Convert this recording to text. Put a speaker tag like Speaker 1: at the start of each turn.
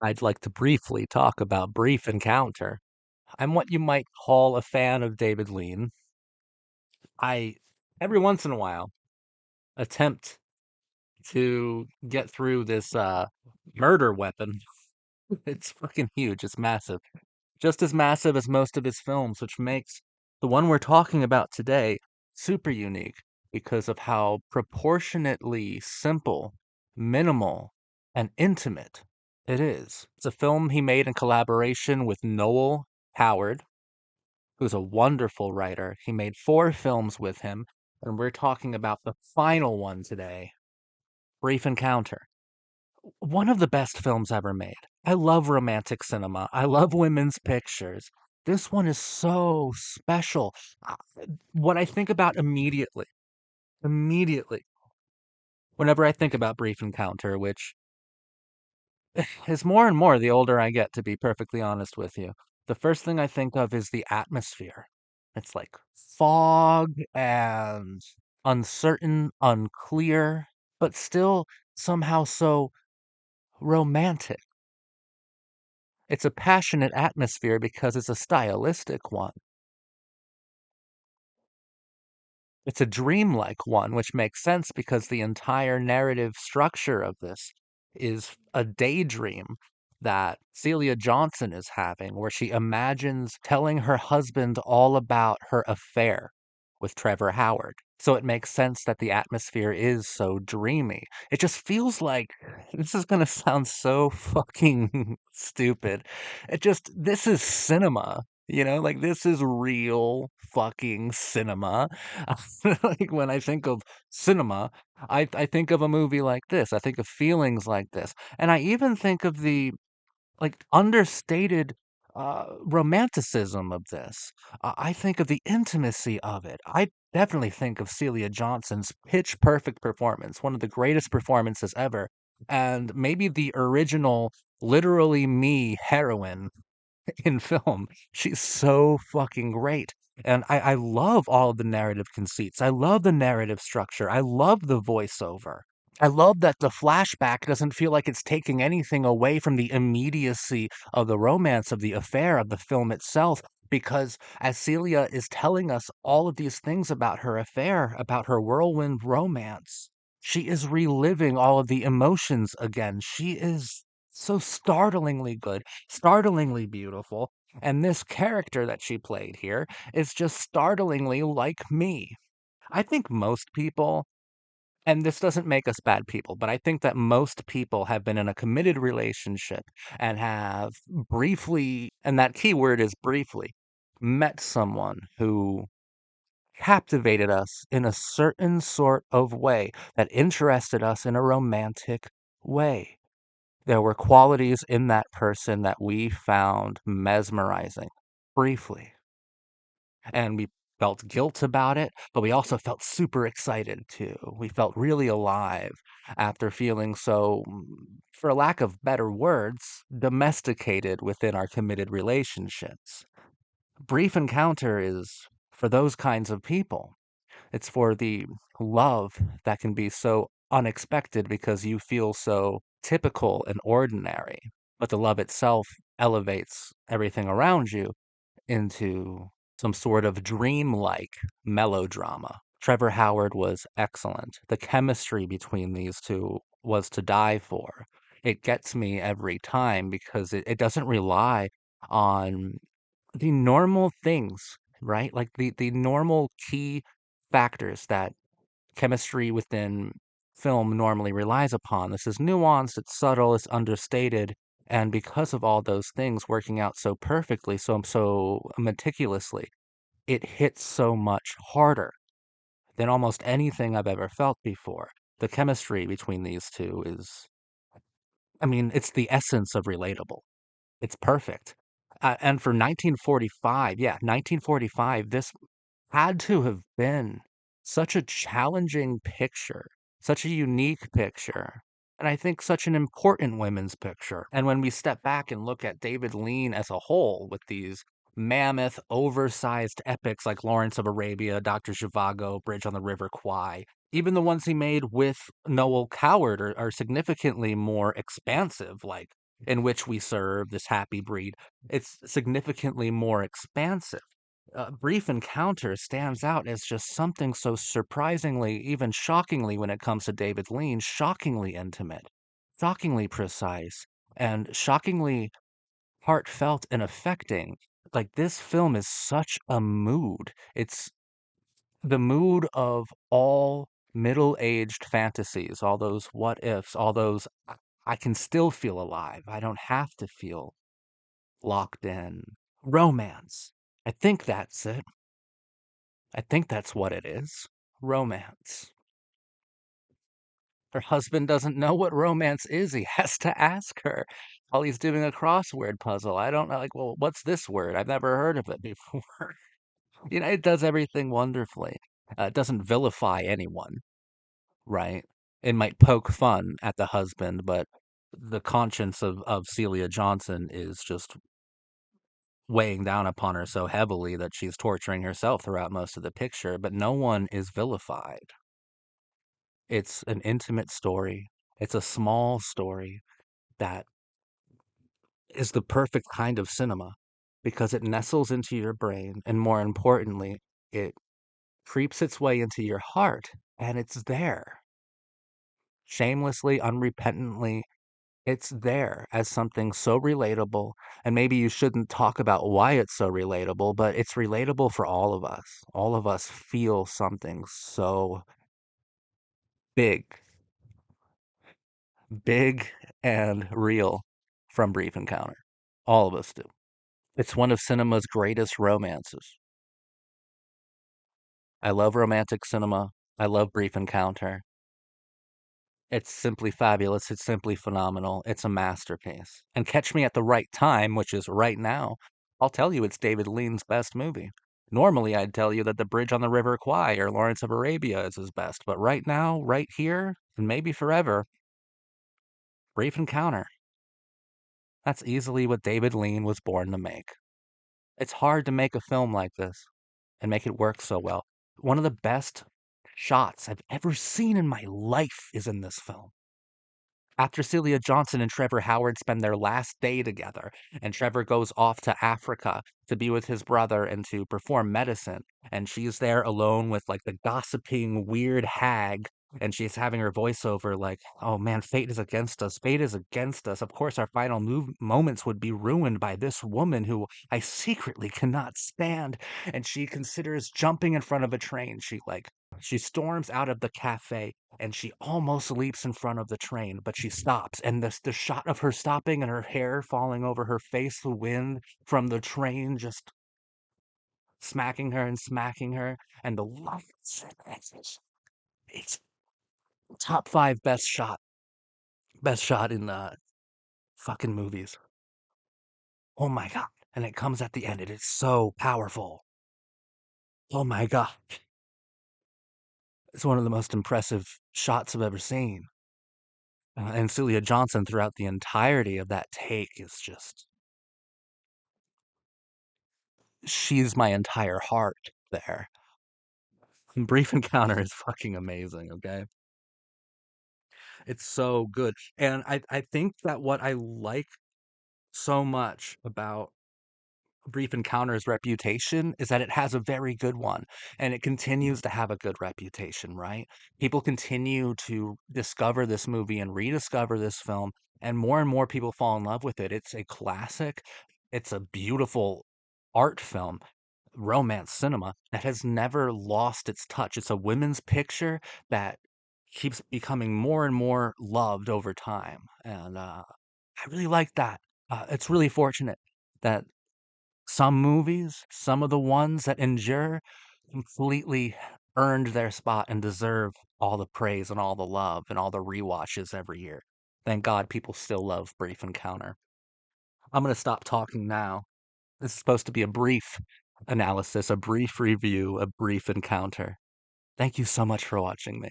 Speaker 1: I'd like to briefly talk about Brief Encounter. I'm what you might call a fan of David Lean. I, every once in a while, attempt to get through this murder weapon. It's fucking huge. It's massive. Just as massive as most of his films, which makes the one we're talking about today super unique because of how proportionately simple, minimal, and intimate it is. It's a film he made in collaboration with Noel Howard, who's a wonderful writer. He made four films with him, and we're talking about the final one today, Brief Encounter. One of the best films ever made. I love romantic cinema. I love women's pictures. This one is so special. Uh, What I think about immediately, whenever I think about Brief Encounter, which is more and more the older I get, to be perfectly honest with you, the first thing I think of is the atmosphere. It's like fog and uncertain, unclear, but still somehow so romantic. It's a passionate atmosphere because it's a stylistic one. It's a dreamlike one, which makes sense because the entire narrative structure of this is a daydream that Celia Johnson is having, where she imagines telling her husband all about her affair with Trevor Howard. So it makes sense that the atmosphere is so dreamy. It just feels like this is going to sound so fucking stupid. This is cinema. Like this is real fucking cinema. Like when I think of cinema, I think of a movie like this. I think of feelings like this. And I even think of the like understated romanticism of this. I think of the intimacy of it. I definitely think of Celia Johnson's pitch perfect performance, one of the greatest performances ever. And maybe the original literally me heroine in film. She's so fucking great. And I love all of the narrative conceits. I love the narrative structure. I love the voiceover. I love that the flashback doesn't feel like it's taking anything away from the immediacy of the romance of the affair of the film itself. Because as Celia is telling us all of these things about her affair, about her whirlwind romance, she is reliving all of the emotions again. She is so startlingly good, startlingly beautiful. And this character that she played here is just startlingly like me. I think most people, and this doesn't make us bad people, but I think that most people have been in a committed relationship and have briefly, and that key word is briefly, met someone who captivated us in a certain sort of way that interested us in a romantic way. There were qualities in that person that we found mesmerizing briefly, and we felt guilt about it, but we also felt super excited too. We felt really alive after feeling so, for lack of better words, domesticated within our committed relationships. Brief Encounter is for those kinds of people. It's for the love that can be so unexpected because you feel so typical and ordinary, but the love itself elevates everything around you into some sort of dreamlike melodrama. Trevor Howard was excellent. The chemistry between these two was to die for. It gets me every time because it doesn't rely on the normal things, right? Like the normal key factors that chemistry within film normally relies upon. This is nuanced, it's subtle, it's understated, and because of all those things working out so perfectly, so meticulously, it hits so much harder than almost anything I've ever felt before. The chemistry between these two is, I mean, it's the essence of relatable. It's perfect. And for 1945, yeah, 1945, this had to have been such a challenging picture, such a unique picture, and I think such an important women's picture. And when we step back and look at David Lean as a whole with these mammoth, oversized epics like Lawrence of Arabia, Dr. Zhivago, Bridge on the River Kwai, even the ones he made with Noel Coward are significantly more expansive, like in which we serve this happy breed, it's significantly more expansive. Brief Encounter stands out as just something so surprisingly, even shockingly when it comes to David Lean, shockingly intimate, shockingly precise, and shockingly heartfelt and affecting. Like, this film is such a mood. It's the mood of all middle-aged fantasies, all those what ifs, all those I can still feel alive. I don't have to feel locked in. Romance. I think that's it. I think that's what it is. Romance. Her husband doesn't know what romance is. He has to ask her while he's doing a crossword puzzle. I don't know, like, well, what's this word? I've never heard of it before. It does everything wonderfully. It doesn't vilify anyone, right? It might poke fun at the husband, but the conscience of Celia Johnson is just weighing down upon her so heavily that she's torturing herself throughout most of the picture, but no one is vilified. It's an intimate story. It's a small story that is the perfect kind of cinema because it nestles into your brain, and more importantly, it creeps its way into your heart, and it's there. Shamelessly, unrepentantly, it's there as something so relatable, and maybe you shouldn't talk about why it's so relatable, but it's relatable for all of us. All of us feel something so big, big and real from Brief Encounter. All of us do. It's one of cinema's greatest romances. I love romantic cinema. I love Brief Encounter. It's simply fabulous. It's simply phenomenal. It's a masterpiece. And Catch Me at the Right Time, which is right now, I'll tell you it's David Lean's best movie. Normally, I'd tell you that The Bridge on the River Kwai or Lawrence of Arabia is his best, but right now, right here, and maybe forever, Brief Encounter. That's easily what David Lean was born to make. It's hard to make a film like this and make it work so well. One of the best shots I've ever seen in my life is in this film. After Celia Johnson and Trevor Howard spend their last day together, and Trevor goes off to Africa to be with his brother and to perform medicine, and she's there alone with like the gossiping weird hag, and she's having her voiceover like, "Oh man, fate is against us. Fate is against us. Of course, our final moments would be ruined by this woman who I secretly cannot stand." And she considers jumping in front of a train. She storms out of the cafe and she almost leaps in front of the train, but she stops. And the shot of her stopping and her hair falling over her face, the wind from the train just smacking her, and the lights. It's top five best shot in fucking movies. Oh my god! And it comes at the end. It is so powerful. Oh my god! It's one of the most impressive shots I've ever seen. And Celia Johnson throughout the entirety of that take is just she's my entire heart there. Brief Encounter is fucking amazing, okay? It's so good. And I think that what I like so much about Brief Encounter's reputation is that it has a very good one, and it continues to have a good reputation, right? People continue to discover this movie and rediscover this film, and more people fall in love with it. It's a classic. It's a beautiful art film, romance cinema that has never lost its touch. It's a women's picture that keeps becoming more and more loved over time, and I really like that. It's really fortunate that some movies, some of the ones that endure, completely earned their spot and deserve all the praise and all the love and all the rewatches every year. Thank God people still love Brief Encounter. I'm gonna stop talking now. This is supposed to be a brief analysis, a brief review, a brief encounter. Thank you so much for watching me.